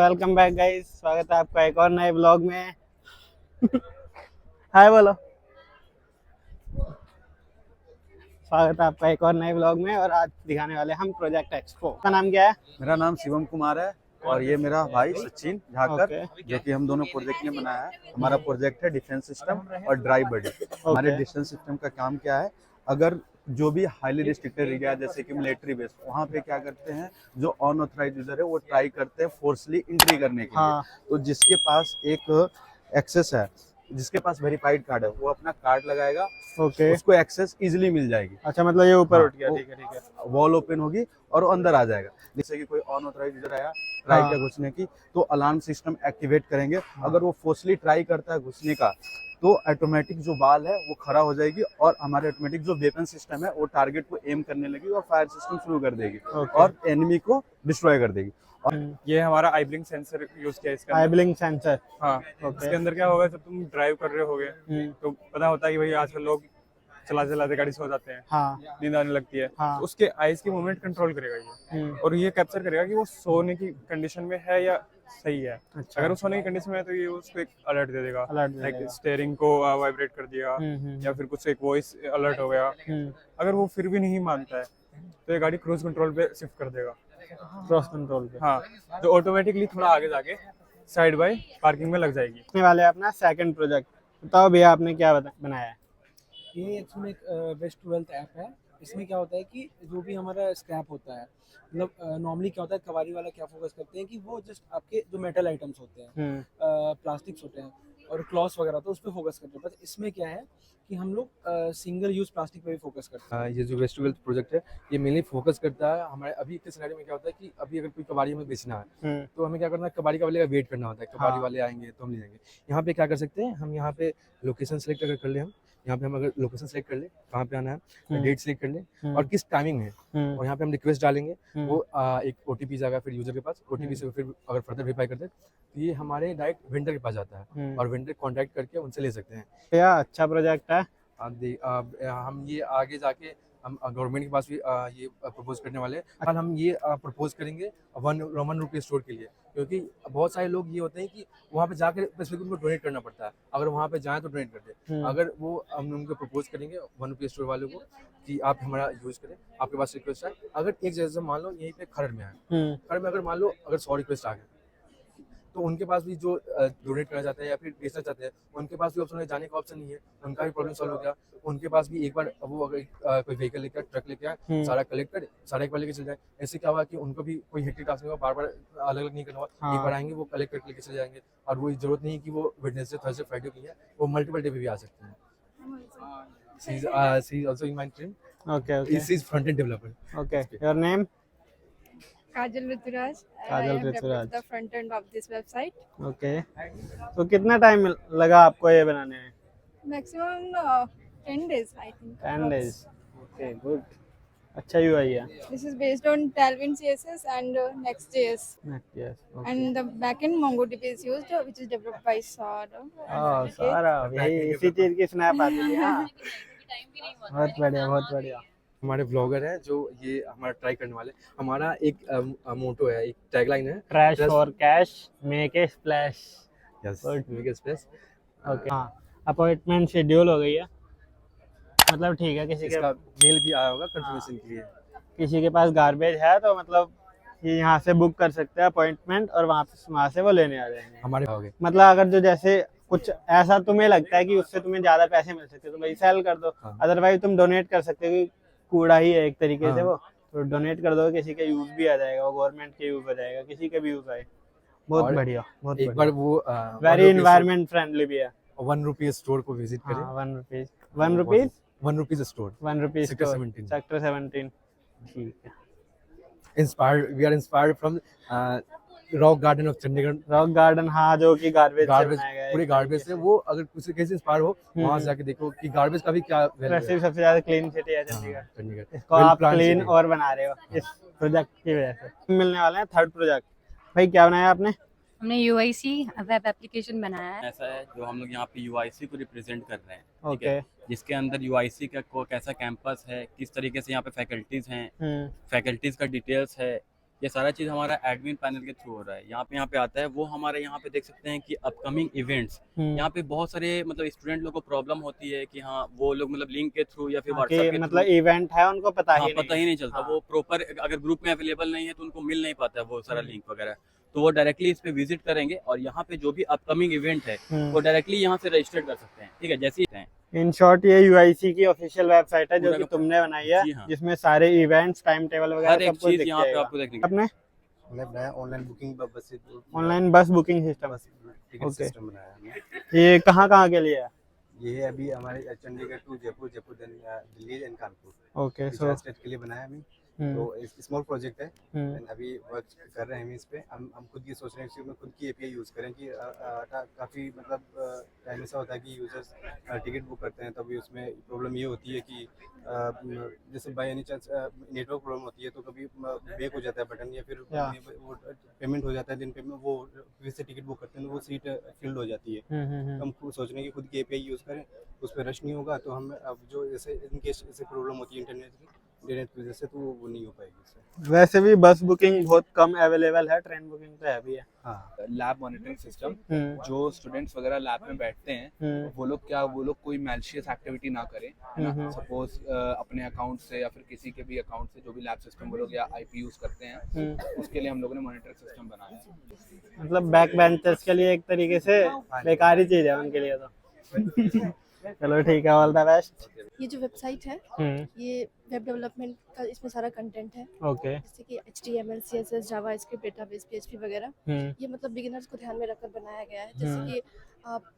Welcome back guys, स्वागत है आपका एक और नए ब्लॉग में। हाय बोलो। स्वागत है आपका एक और नए ब्लॉग में और आज दिखाने वाले हम प्रोजेक्ट एक्सपो का नाम क्या है? मेरा नाम शिवम कुमार है और ये मेरा भाई सचिन झाकर, ओके। जो कि हम दोनों प्रोजेक्ट में बनाया है। हमारा प्रोजेक्ट है डिफेंस सिस्टम और ड्राई बॉडी। हमारे डिफेंस सिस्टम का काम क्या है, अगर जो भी हाईली रिस्ट्रिक्टेड एरिया जैसे कि मिलिट्री बेस, वहाँ पे क्या करते हैं, जो अनऑथराइज्ड यूजर है वो ट्राई करते हैं फोर्सली एंट्री करने के लिए। तो जिसके पास एक एक्सेस है, जिसके पास वेरीफाइड कार्ड है, वो अपना कार्ड लगाएगा, उसको एक्सेस इजीली मिल जाएगी। अच्छा, मतलब ये ऊपर उठ गया। ठीक है। वॉल ओपन होगी और वो अंदर आ जाएगा। जैसे कि कोई अनऑथराइज्ड यूजर आया ट्राई किया घुसने की, तो अलार्म सिस्टम एक्टिवेट करेंगे। अगर वो फोर्सली ट्राई करता है घुसने का, तो ऑटोमेटिक जो बाल है वो खड़ा हो जाएगी और हमारे ऑटोमेटिक जो वेपन सिस्टम है वो टारगेट को एम करने लगी और फायर सिस्टम शुरू कर देगी और एनिमी को डिस्ट्रॉय कर देगी। ये हमारा आई ब्लिंक सेंसर यूज किया है इसका। आई ब्लिंक सेंसर। हाँ, इसके अंदर क्या होगा, जब तुम ड्राइव कर रहे होगे तो पता होता है कि भाई आजकल लोग चलाते गाड़ी सो जाते हैं, नींद आने लगती है, तो उसके आईज की मूवमेंट कंट्रोल करेगा ये, और ये कैप्चर करेगा कि वो सोने की कंडीशन में है या सही है। अच्छा। अगर वो सोने की कंडीशन में है तो ये उसको एक अलर्ट दे देगा, लाइक स्टीयरिंग को वाइब्रेट कर दिया या फिर कुछ एक वॉइस अलर्ट हो गया। अगर वो फिर भी नहीं मानता है तो ये गाड़ी क्रूज कंट्रोल पे शिफ्ट कर देगा, क्रॉस कंट्रोल पे। हाँ, जो ऑटोमेटिकली थोड़ा आगे जाके साइड बाय पार्किंग में लग जाएगी। वाले अपना सेकंड प्रोजेक्ट बताओ भैया, आपने क्या बनाया है? ये एक्चुअली एक वेस्ट टू वेल्थ ऐप है। इसमें क्या होता है कि जो भी हमारा स्क्रैप होता है, मतलब नॉर्मली क्या होता है, कबाड़ी वाला क्या फोकस करते हैं कि वो जस्ट आपके जो मेटल आइटम्स होते हैं, प्लास्टिक्स होते हैं और क्लॉथ्स वगैरह, तो उस पर फोकस करते हैं। बट इसमें क्या है कि हम लोग सिंगल यूज प्लास्टिक पे भी फोकस करते हैं। ये जो वेस्ट टू वेल्थ प्रोजेक्ट है, ये मेनली फोकस करता है हमारे अभी के सिनेरियो में क्या होता है कि अभी अगर कोई कबाड़ी हमें बेचना है तो हमें क्या करना है, कबाड़ी वाले का वेट करना होता है, कबाड़ी वाले आएंगे तो हम ले जाएंगे। यहाँ पे क्या कर सकते हैं, हम यहाँ पे लोकेशन सेलेक्ट अगर कर ले, हम यहाँ पे हम अगर लोकेशन सेलेक्ट कर ले, कहाँ पे आना है, डेट सेलेक्ट कर ले और किस टाइमिंग में, और यहाँ पे हम रिक्वेस्ट डालेंगे, वो एक ओटीपी जाएगा फिर यूजर के पास। ओटीपी से फिर अगर फर्दर वेरीफाई करते हैं तो ये हमारे डायरेक्ट वेंडर के पास जाता है और वेंडर कॉन्टैक्ट करके उनसे ले सकते हैं। क्या अच्छा प्रोजेक्ट है। हम ये आगे जाके हम गवर्नमेंट के पास भी ये प्रपोज करने वाले हैं। कल हम ये प्रपोज करेंगे ₹1 स्टोर के लिए, क्योंकि बहुत सारे लोग ये होते हैं कि वहाँ पे जाकर स्पेसिफिक उनको डोनेट करना पड़ता है। अगर वहाँ पे जाएं तो डोनेट कर दे। अगर वो हम उनको प्रपोज करेंगे ₹1 स्टोर वालों को कि आप हमारा यूज करें, आपके पास रिक्वेस्ट है, अगर एक जैसे मान लो यहीं पे खरड़ में है, खरड़ में अगर मान लो अगर 100 रिक्वेस्ट आ गए, तो उनके पास भी जो डोनेट करना चाहते हैं या फिर बेचना चाहते हैं, उनके पास भी ऑप्शन है, जाने का ऑप्शन नहीं है, उनका भी प्रॉब्लम सॉल्व हो गया। उनके पास भी एक बार वो अगर कोई व्हीकल लेकर, ट्रक लेकर आए, सारा कलेक्ट कर, सारा एक बार लेके चल जाए। ऐसे क्या हुआ कि उनको भी कोई हेक्टिक टास्क नहीं हुआ, बार बार अलग अलग नहीं करना हुआ। एक बार आएंगे, वो कलेक्ट करके लेके चले जाएंगे, और वो जरूरत नहीं है कि वो वेडनेसडे, थर्सडे, फ्राइडे की है, वो मल्टीपल डे पे भी आ सकते हैं। She is also in my team. Okay. She is front-end developer. Okay. Your name? Kajal Rituraj. Kajal I Rituraj. developed the front end of this website. Okay. तो कितना time लगा आपको ये बनाने में? Maximum 10 days, I think. 10 days. Okay, good. अच्छा UI है. This is based on Tailwind CSS and Next.js. Yes. Okay. And the backend MongoDB is used, which is developed by Sara. सारा यही इसी चीज की स्नैप आती है। हाँ, बहुत बढ़िया। हमारे ब्लॉगर हैं जो ये हमारा ट्राई करने वाले। हमारा एक मोटो है, एक टैगलाइन है, trash for cash, make a splash. Yes, make a splash. Okay. हाँ, अपॉइंटमेंट शेड्यूल हो गई है, मतलब ठीक है। किसी के मेल भी आया होगा कंफर्मेशन के लिए। किसी के पास गार्बेज है तो मतलब ये यहाँ से बुक कर सकते हैं अपॉइंटमेंट, और वहाँ से वो लेने आ जाएंगे हमारे होगे। मतलब अगर जो जैसे कुछ ऐसा तुम्हें लगता है कि उससे तुम्हें ज्यादा पैसे मिल सकते हैं तो भाई सेल कर दो। अदरवाइज तुम डोनेट कर सकते हो, कि कूड़ा ही है एक तरीके से वो, तो डोनेट कर दो, किसी के यूज भी आ जाएगा, वो गवर्नमेंट के यूज आ जाएगा, किसी के भी यूज आए। बहुत बढ़िया, बहुत एक बार वो वेरी एनवायरमेंट फ्रेंडली भी है। ₹1 स्टोर को विजिट करें। ₹1 स्टोर, ₹1 सेक्टर 17। सेक्टर 17, ठीक है। We are inspired from rock garden of Chandigarh. Rock garden, हाँ, जो कि गार्बेज से बनाया गया है। पूरे गार्बेज से, वो अगर किसी कैसे इंस्पायर हो, वहां से जाके देखो कि गार्बेज का भी क्या वैल्यू है। सबसे ज्यादा क्लीन सिटी है चंडीगढ़। इसको Well आप planned क्लीन city। और बना रहे हो इस प्रोजेक्ट की वजह से। मिलने वाले हैं थर्ड प्रोजेक्ट। भाई क्या बनाया आपने? हमने UIC वेब एप्लीकेशन बनाया है। ऐसा है जो हम लोग यहाँ पे UIC को रिप्रेजेंट कर रहे हैं, ठीक ओके। है, जिसके अंदर UIC का कैसा कैंपस है, किस तरीके से यहाँ पे फैकल्टीज हैं, फैकल्टीज का डिटेल्स है, ये सारा चीज़ हमारा एडमिन पैनल के थ्रू हो रहा है। यहाँ पे आता है वो हमारे यहाँ पे देख सकते हैं कि अपकमिंग इवेंट्स, यहाँ पे बहुत सारे मतलब स्टूडेंट लोग को प्रॉब्लम होती है कि हाँ वो लोग मतलब लिंक के थ्रू या फिर व्हाट्सएप के मतलब इवेंट है उनको पता ही पता ही नहीं चलता। वो प्रॉपर अगर ग्रुप में अवेलेबल नहीं है तो उनको मिल नहीं पाता है वो सारा लिंक वगैरह। तो वो डायरेक्टली इस पे विजिट करेंगे और यहाँ पे जो भी अपकमिंग इवेंट है वो डायरेक्टली यहाँ से रजिस्टर कर सकते हैं। ठीक है, जैसे ही इन शॉर्ट ये यूआईसी की ऑफिशियल वेबसाइट है जो पूरा कि का तुमने बनाई है, जी हाँ। जिसमें सारे इवेंट्स, टाइम टेबल हर वगैरह एक सब कुछ चीज़ दिख यहाँ पे जाएगा। आपको देखने अपने हमने बनाया ऑनलाइन बुकिंग बस ऑनलाइन बस booking system, ticket okay. System बनाया हमने। ये कहाँ के लिए है? ये अभी हमारे Chandigarh to Jaipur, Jaipur Delhi and Kanpur, okay, चार स्टेट के लिए बनाया हमें। हम्म। तो स्मॉल प्रोजेक्ट है हम्म। and अभी वर्क कर रहे हैं हम इस पे। हम खुद ये सोच रहे हैं कि खुद की एपीआई यूज़ करें कि काफ़ी मतलब टाइम ऐसा होता है कि यूजर्स टिकट बुक करते हैं तभी उसमें प्रॉब्लम ये होती है कि जैसे by any chance network problem होती है तो कभी ब्रेक हो जाता है बटन या फिर वो पेमेंट हो जाता है, दिन पेमेंट वो फिर से टिकट बुक करते हैं तो वो सीट फिल्ड हो जाती है। तो हम सोच रहे हैं कि खुद की एपीआई यूज़ करें, उस पर रश नहीं होगा। तो हम अब जो जैसे इनकेस ऐसे प्रॉब्लम होती है इंटरनेट की वजह से तो वो नहीं हो पाएगी इससे। वैसे भी बस बुकिंग बहुत कम अवेलेबल है, ट्रेन बुकिंग तो है भी है। हाँ, लैब मॉनिटरिंग सिस्टम, जो स्टूडेंट्स वगैरह लैब में बैठते हैं वो लोग कोई मैलिशियस एक्टिविटी ना करें, है ना। सपोज अपने अकाउंट से या फिर किसी के भी अकाउंट से जो भी लैब सिस्टम वो लोग या आईपी यूज करते हैं, उसके लिए हम लोगों ने मॉनिटरिंग सिस्टम बनाया है। मतलब बैक बेंचर्स के लिए एक तरीके से बेकार ही चीज है उनके लिए तो। चलो ठीक है, ऑल द बेस्ट। ये जो वेबसाइट है ये वेब डेवलपमेंट का इसमें सारा कंटेंट है। ओके। जैसे कि HTML, CSS, JavaScript, database, PHP वगैरह, ये मतलब बिगिनर्स को ध्यान में रखकर बनाया गया है। जैसे कि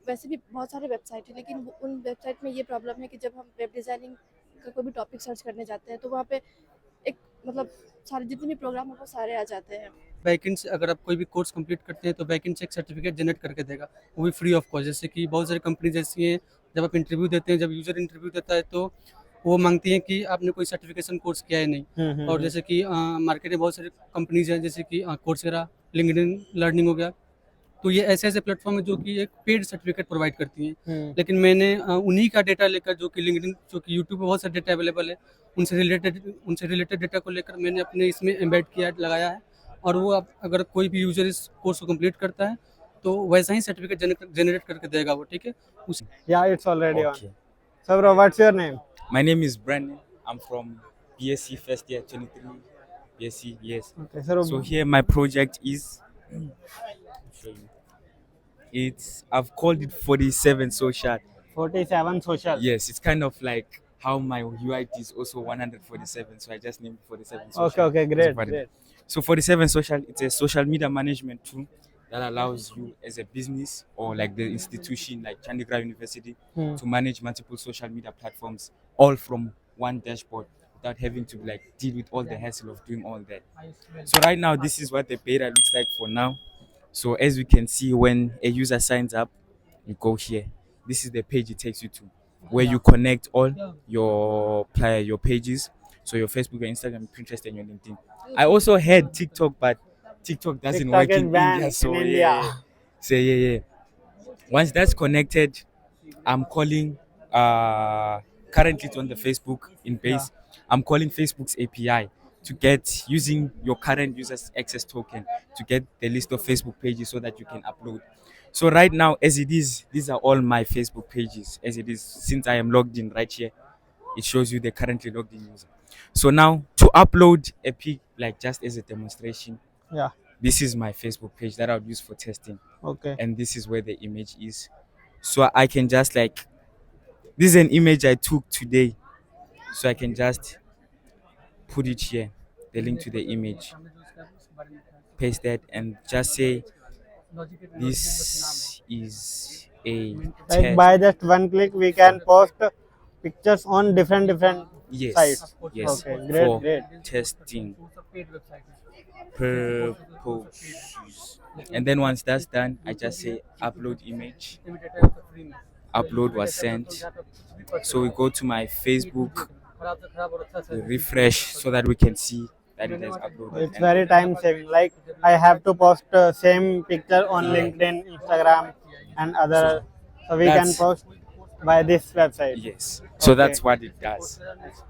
वैसे भी बहुत सारे वेबसाइट है लेकिन उन वेबसाइट में ये प्रॉब्लम है कि जब हम वेब डिज़ाइनिंग का कोई भी टॉपिक सर्च करने जाते हैं तो वहाँ पे एक मतलब सारे जितने भी प्रोग्राम है वो सारे आ जाते हैं। बैकेंड से अगर आप कोई भी कोर्स कंप्लीट करते हैं तो बैकेंड से एक सर्टिफिकेट जनरेट करके देगा, वो भी फ्री ऑफ कॉस्ट। जैसे कि बहुत सारी कंपनी जैसी हैं, जब आप इंटरव्यू देते हैं, जब यूज़र इंटरव्यू देता है तो वो मांगती हैं कि आपने कोई सर्टिफिकेशन कोर्स किया है नहीं। और जैसे कि मार्केट में बहुत सारी कंपनीज हैं जैसे कि कोर्सेरा, लिंक्डइन लर्निंग हो गया, तो ये ऐसे प्लेटफॉर्म है जो कि एक पेड सर्टिफिकेट प्रोवाइड करती हैं। लेकिन मैंने उन्हीं का डेटा लेकर, जो कि लिंक्डइन, जो कि यूट्यूब पे बहुत सारा डेटा अवेलेबल है, उनसे रिलेटेड डेटा को लेकर मैंने अपने इसमें एम्बेड किया, लगाया है। और वो अगर कोई भी यूजर इस कोर्स को कंप्लीट करता है तो वैसा ही सर्टिफिकेट जनरेट करके देगा वो, ठीक है। या it's already on. So bro, what's your name? My name is Brandon. I'm from BSc first year 23. BSc, yes. Okay, sir. So here my project is. I've called it 47 Social. 47 Social. Yes, it's kind of like how my UIT is also 147. So I just named 47 Social. Okay, great. So 47 Social, it's a social media management tool that allows you as a business or like the institution like Chandigarh University to manage multiple social media platforms all from one dashboard without having to like deal with all the hassle of doing all that. So right now this is what the beta looks like for now. So as we can see, when a user signs up, you go here. This is the page it takes you to, where you connect all your pages. So your Facebook, your Instagram, Pinterest, and your LinkedIn. I also had TikTok, but TikTok doesn't work in India. So yeah. So yeah. Once that's connected, I'm calling. Currently it's on the Facebook in base. I'm calling Facebook's API to get, using your current user's access token, to get the list of Facebook pages so that you can upload. So right now, as it is, these are all my Facebook pages. As it is, since I am logged in right here, it shows you the currently logged in user. So now to upload a pic, like just as a demonstration, this is my Facebook page that I would use for testing. Okay. And this is where the image is. So I can just like, this is an image I took today. So I can just put it here, the link to the image, paste that, and just say this is a like test. by just one click we can post pictures on different Yes, sites. yes. Okay, For great. testing purposes. And then once that's done, I just say upload image. Upload was sent. So we go to my Facebook, we refresh so that we can see that it has uploaded. It's very time saving. Like I have to post same picture on LinkedIn, Instagram, and other. So we can post by this website. Yes. So that's what it does.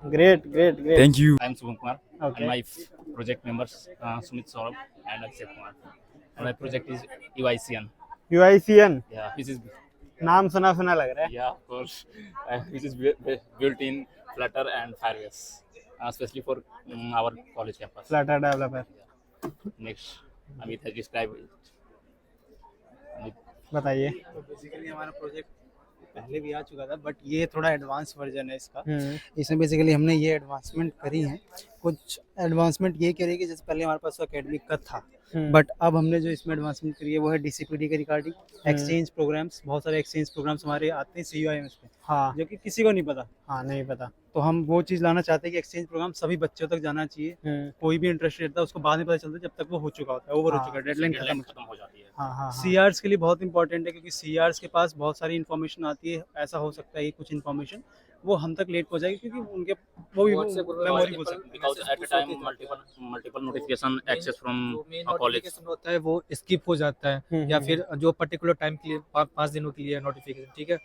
Great. Thank you. I'm Subhan Kumar. Okay. And my project members Sumit Saurabh and Akshay Kumar. And my project is UICN. UICN Yeah, which is नाम सुना सुना लग रहा है. yeah, of course, which is built in Flutter and Firebase, especially for our college campus. Flutter developer. Next, Amit has described it. बताइए. तो basically हमारा project पहले भी आ चुका था, बट ये थोड़ा एडवांस वर्जन है इसका. इसमें बेसिकली हमने ये एडवांसमेंट करी है. कुछ एडवांसमेंट ये करी कि जैसे पहले हमारे पास एकेडमिक का था, बट अब हमने जो इसमें एडवांसमेंट करी है वो है डीसीपीडी के रिगार्डिंग एक्सचेंज प्रोग्राम्स. बहुत सारे एक्सचेंज प्रोग्राम्स हमारे आते हैं CUIMS पे, हाँ, जो कि किसी को नहीं पता. हाँ, नहीं पता. तो हम वो चीज़ लाना चाहते हैं कि एक्सचेंज प्रोग्राम सभी बच्चों तक जाना चाहिए. कोई भी इंटरेस्ट रहता है उसको बाद में पता चलता है जब तक वो हो चुका होता है, ओवर हो चुका है, डेडलाइन खत्म हो जाती है. CRs के लिए बहुत इंपॉर्टेंट है, क्योंकि CRs के पास बहुत सारी इन्फॉर्मेशन आती है. ऐसा हो सकता है कि कुछ इन्फॉर्मेशन वो हम तक लेट हो जाएगी, क्योंकि उनके वो भी मेमोरी हो सकती है. Because at a time multiple notification access from a college होता है वो स्किप हो जाता है, या फिर जो पर्टिकुलर टाइम के लिए 5 दिनों के लिए नोटिफिकेशन, ठीक है,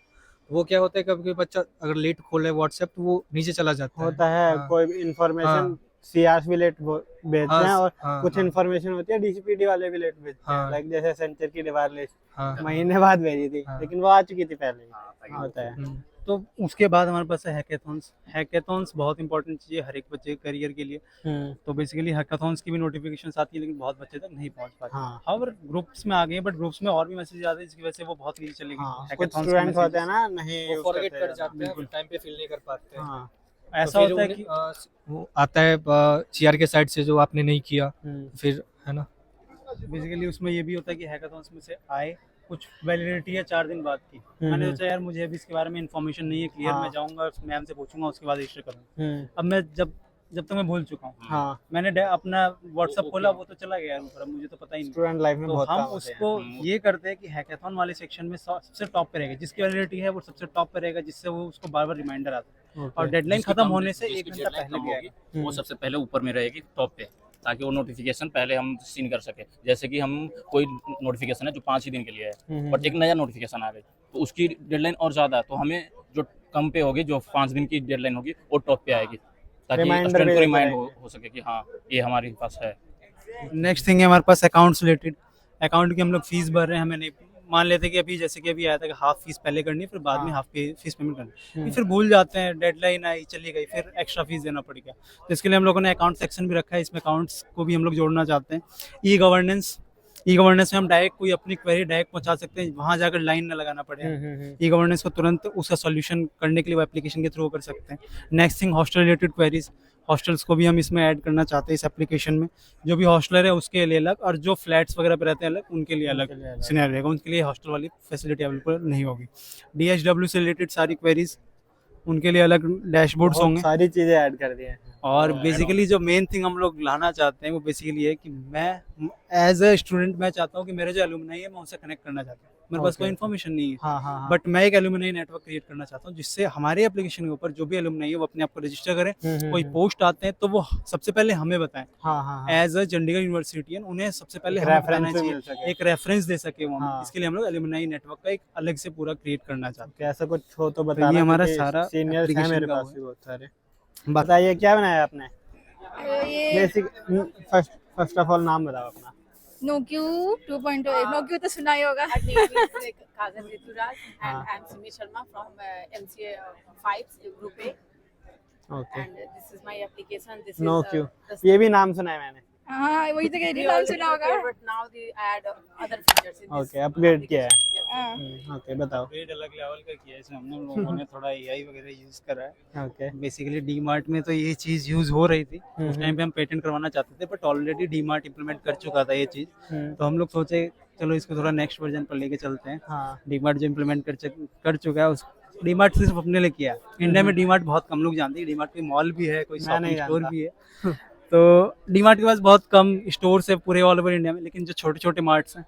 वो क्या होता है कभी कभी बच्चा अगर लेट खोले व्हाट्सएप तो वो नीचे चला जाता है. होता है. कोई इन्फॉर्मेशन CRs भी लेट भेजते हैं, और कुछ इन्फॉर्मेशन होती है DCPD वाले भी लेट भेजते हैं. लाइक जैसे सेंटर की दीवार लिस्ट महीने बाद भेजी थी, लेकिन वो आ चुकी थी पहले. होता है. तो उसके बाद हमारे पास है हैकेथॉन्स. हैकेथॉन्स बहुत इंपॉर्टेंट चीज़ है हर एक बच्चे के करियर के लिए. हम्म, तो बेसिकली हैकेथॉन्स की भी नोटिफिकेशंस आती है, लेकिन बहुत बच्चे तक नहीं पहुंच पाते. हाँ. और ग्रुप्स में आ गए, बट ग्रुप्स में और भी मैसेज आते हैं जिसकी वजह से वो बहुत ईजी चलेगी. हाँ, कुछ स्टूडेंट होते हैं ना, नहीं use फॉरगेट करते कर जाते हैं, टाइम पे फिल नहीं कर पाते हैं. हाँ. ऐसा तो फिर होता है उन्हें, कि वो आता है CR के साइड से जो आपने नहीं किया, फिर है ना. बेसिकली उसमें ये भी होता है कि हैकेथॉन्स में से आए, कुछ वैलिडिटी है 4 दिन बाद की. मैंने सोचा यार मुझे अभी इसके बारे में इन्फॉर्मेशन नहीं है क्लियर, हाँ. मैं जाऊंगा मैम से पूछूंगा, उसके बाद रजिस्टर करूंगा. हम्म, अब मैं जब तक मैं भूल चुका हूँ. हाँ. मैंने अपना व्हाट्सएप खोला, वो तो चला गया ऊपर, अब मुझे तो पता ही नहीं. स्टूडेंट लाइफ में तो बहुत हम काम होते हैं. उसको ये करते हैं कि हैकेथॉन वाले सेक्शन में सबसे टॉप पे रहेगा, जिसकी वैलिडिटी है वो सबसे टॉप पे रहेगा, जिससे वो उसको बार बार रिमाइंडर आता है. और डेडलाइन खत्म होने से 1 घंटा पहले भी आएगा. वो सबसे पहले ऊपर में रहेगी टॉप पे, ताकि वो नोटिफिकेशन पहले हम सीन कर सके. जैसे कि हम कोई नोटिफिकेशन है जो 5 ही दिन के लिए है, बट एक नया नोटिफिकेशन आ गई तो उसकी डेडलाइन और ज़्यादा है, तो हमें जो कम पे होगी, जो 5 दिन की डेडलाइन होगी, वो टॉप पे आएगी, ताकि स्टूडेंट को रिमाइंड हो सके कि हाँ ये हमारे पास है. नेक्स्ट थिंग है हमारे पास अकाउंट्स रिलेटेड. अकाउंट की हम लोग फीस भर रहे हैं, हमें नहीं मान लेते कि अभी जैसे कि अभी आया था कि हाफ फीस पहले करनी है, फिर बाद में हाफ फीस पेमेंट करनी है. फिर भूल जाते हैं, डेडलाइन आई चली गई, फिर एक्स्ट्रा फीस देना पड़ गया. तो इसके लिए हम लोगों ने अकाउंट सेक्शन भी रखा है. इसमें अकाउंट्स को भी हम लोग जोड़ना चाहते हैं. ई गवर्नेंस में हम डायरेक्ट कोई अपनी क्वेरी डायरेक्ट पहुंचा सकते हैं, वहां जाकर लाइन ना लगाना पड़े. ई गवर्नेंस को तुरंत उसका सॉल्यूशन करने के लिए वो एप्लीकेशन के थ्रू कर सकते हैं. Next thing hostel related queries. Hostels को भी हम इसमें ऐड करना चाहते हैं इस एप्लीकेशन में. जो भी हॉस्टलर है उसके लिए अलग, और जो फ्लैट्स वगैरह पे रहते हैं अलग, उनके लिए अलग सिनेरियो रहेगा. उनके लिए हॉस्टल वाली फैसिलिटी अवेलेबल नहीं होगी. DHW से रिलेटेड सारी क्वेरीज, उनके लिए अलग डैशबोर्ड्स होंगे. सारी चीजें ऐड कर दी हैं. और बेसिकली जो मेन थिंग हम लोग लाना चाहते हैं वो बेसिकली है कि मैं एज ए स्टूडेंट मैं चाहता हूँ कि मेरे जो एलुमनाई है मैं उनसे कनेक्ट करना चाहता हूँ. मेरे पास कोई इन्फॉर्मेशन नहीं है, हाँ, हाँ, हाँ. बट मैं एक एलुमनाई नेटवर्क क्रिएट करना चाहता हूँ, जिससे हमारे एप्लीकेशन के ऊपर जो भी एलुमनाई है वो अपने आप को रजिस्टर करें. कोई पोस्ट आते हैं तो वो सबसे पहले हमें बताएं. हाँ, हाँ. एज अ चंडीगढ़ यूनिवर्सिटी उन्हें सबसे पहले एक हमें reference बताना भी मिल चाहिए, सके. एक रेफरेंस दे सके वो. हाँ. इसके लिए हम लोग एलुमनाई नेटवर्क का एक अलग से पूरा क्रिएट करना चाहते हैं. ऐसा कुछ हो तो ये बताना. हमारा क्योंकि सारा सीनियर्स हैं application मेरे का पास वो है. भी बहुत सारे. बताइए क्या बनाया आपने. बेसिक फर्स्ट ऑफ ऑल नाम बताओ अपना. नोक्यू 2.0. नोक्यू तो सुना ही होगा. Kazan Rituraj and हाँ. I'm Simi Sharma from MCA 5 Group A. Okay. And this is my application. This no is क्यों, the ये भी नाम सुना है मैंने. हाँ वही तो कह रही we हूँ, नाम already सुना होगा. prepared, but now they add other features in this. Okay, upgrade किया है. हाँ. ओके, बताओ. अपग्रेड अलग लेवल का किया है इसमें. हमने लोगों ने थोड़ा AI वगैरह यूज करा है. ओके. बेसिकली डीमार्ट में तो ये चीज़ यूज़ हो रही थी. उस टाइम पे हम पेटेंट करवाना चाहते थे, बट ऑलरेडी डीमार्ट इंप्लीमेंट कर चुका था ये चीज़. तो हम लोग सोचे चलो इसको थोड़ा नेक्स्ट वर्जन पर लेके चलते हैं. हाँ. डीमार्ट जो इम्प्लीमेंट कर चुका है उस डीमार्ट सिर्फ अपने लिए किया. इंडिया में डीमार्ट बहुत कम लोग जानते हैं. डीमार्ट कोई मॉल भी है, कोई मैं नहीं शॉपिंग स्टोर जानता. भी है. तो डीमार्ट के पास बहुत कम स्टोर्स है पूरे ऑल ओवर इंडिया में, लेकिन जो छोटे छोटे मार्ट्स हैं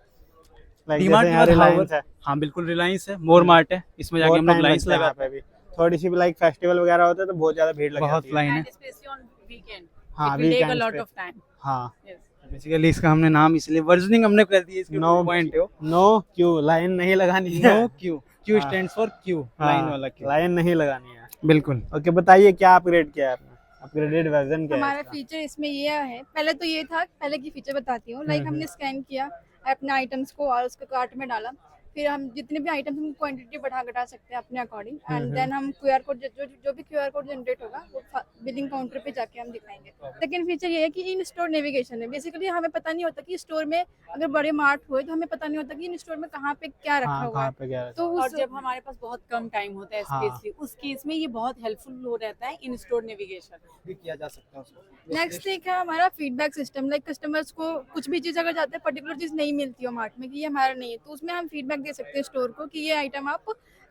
Like डीमार्ट जैसे के यहाँ बाद रिलायंस है. हाँ बिल्कुल रिलायंस है, मोर मार्ट है, इसमें जाके बहुत हम लोग time लाइन्स लगता है यहाँ लगाते पे भी. थोड़ी सी भी लाइक फेस्टिवल वगैरह होता है तो बहुत ज्यादा भीड़ लग हैं. बहुत जाती है. लाइन है. And especially on weekend. हाँ, It will take a weekends lot पे. of time. हाँ. Yes. बेसिकली इसका हमने नाम इसलिए वर्जनिंग हमने कर दी है इसके No. 2.0. नो क्यों, लाइन नहीं लगानी है. No queue. क्यू हाँ. स्टैंड्स फॉर क्यू, हाँ, लाइन वाला क्यू. लाइन नहीं लगानी है. बिल्कुल. ओके, बताइए क्या अपग्रेड किया है आपने अपग्रेडेड वर्जन क्या है हमारा इसका? फीचर इसमें ये है, पहले तो ये था, पहले की फीचर बताती हूँ। लाइक हमने स्कैन किया अपने आइटम्स को और उसको कार्ट में डाला, फिर हम जितने भी आइटम्स हम क्वांटिटी बढ़ा घटा सकते हैं अपने अकॉर्डिंग, एंड देन हम QR कोड जो भी QR कोड जनरेट होगा वो बिलिंग काउंटर पे जाके हम दिखाएंगे। सेकंड फीचर ये है कि इन स्टोर नेविगेशन है। बेसिकली हमें पता नहीं होता कि स्टोर में अगर बड़े मार्ट हुए तो हमें पता नहीं होता कि इन स्टोर में कहाँ पे क्या रखा हाँ हुआ कहाँ है। पे क्या है? तो और उस जब हमारे पास बहुत कम टाइम होता है हाँ। स्पेशली उस केस में ये बहुत हेल्पफुल हो रहता है इन स्टोर नेविगेशन भी किया जा सकता है उसको। नेक्स्ट एक है हमारा फीडबैक सिस्टम। लाइक कस्टमर्स को कुछ भी चीज़ अगर जाते हैं पर्टिकुलर चीज़ नहीं मिलती हो मार्ट में कि ये हमारा नहीं है, तो उसमें हम फीडबैक दे सकते हैं स्टोर को कि ये आइटम आप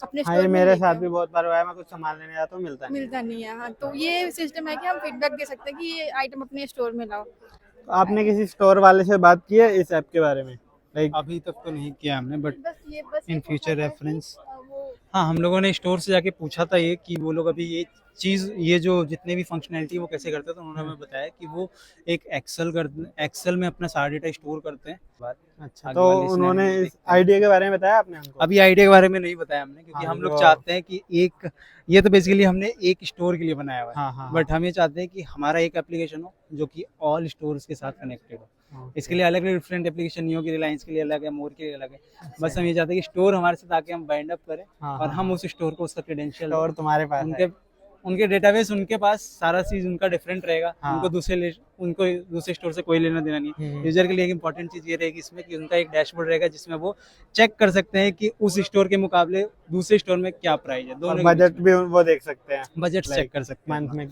अपने हाँ, स्टोर ये में मेरे लेके साथ आओ। भी बहुत बार हुआ है, मैं कुछ सामान लेने जाता हूँ मिलता नहीं। मिलता नहीं है। हाँ, तो ये सिस्टम है कि हम फीडबैक दे सकते हैं कि ये आइटम अपने स्टोर में लाओ। तो आपने किसी स्टोर वाले से बात की है इस ऐप के बारे में? लाइक अभी तक तो नहीं किया हमने, बट बस इन ये फ्यूचर पूछा था कि, रेफरेंस वो हाँ, हम लोगों ने स्टोर से जाके पूछा था ये कि वो लोग अभी ये चीज़, ये जो जितने भी फंक्शनैलिटी वो कैसे करते हैं, तो उन्होंने हमें बताया कि वो एक एक्सेल में अपना सारा डेटा स्टोर करते हैं। अच्छा, आगे तो वाले उन्होंने scenario में इस आइडिया के बारे में बताया आपने हमको? अभी आइडिया के बारे में नहीं बताया हमने, क्योंकि हाँ, हम लोग वो- चाहते हैं कि एक, ये तो बेसिकली हमने एक स्टोर के लिए बनाया हुआ है, हाँ, हाँ, बट हम ये चाहते हैं कि हमारा एक एप्लीकेशन हो जो कि ऑल स्टोर्स के साथ कनेक्टेड हो। हाँ, इसके लिए अलग अलग डिफरेंट एप्लीकेशन, नियो की रिलायंस के लिए अलग है, मोर के लिए अलग है। बस हम ये चाहते हैं कि स्टोर हमारे साथ आके हम बाइंड अप करें हाँ, और हाँ, हम उस स्टोर को उसका क्रेडेंशियल, स्टोर तुम्हारे पास उनके है। उनके डेटाबेस उनके पास, सारा चीज उनका डिफरेंट रहेगा। हाँ। उनको दूसरे स्टोर से कोई लेना देना नहीं है। यूजर के लिए एक इंपॉर्टेंट चीज ये रहेगी इसमें कि उनका एक डैशबोर्ड रहेगा जिसमें वो चेक कर सकते हैं कि उस स्टोर के मुकाबले दूसरे स्टोर में क्या प्राइस है। और दोनों बजट भी वो देख सकते हैं, बजट चेक कर सकते हैं। मंथ में।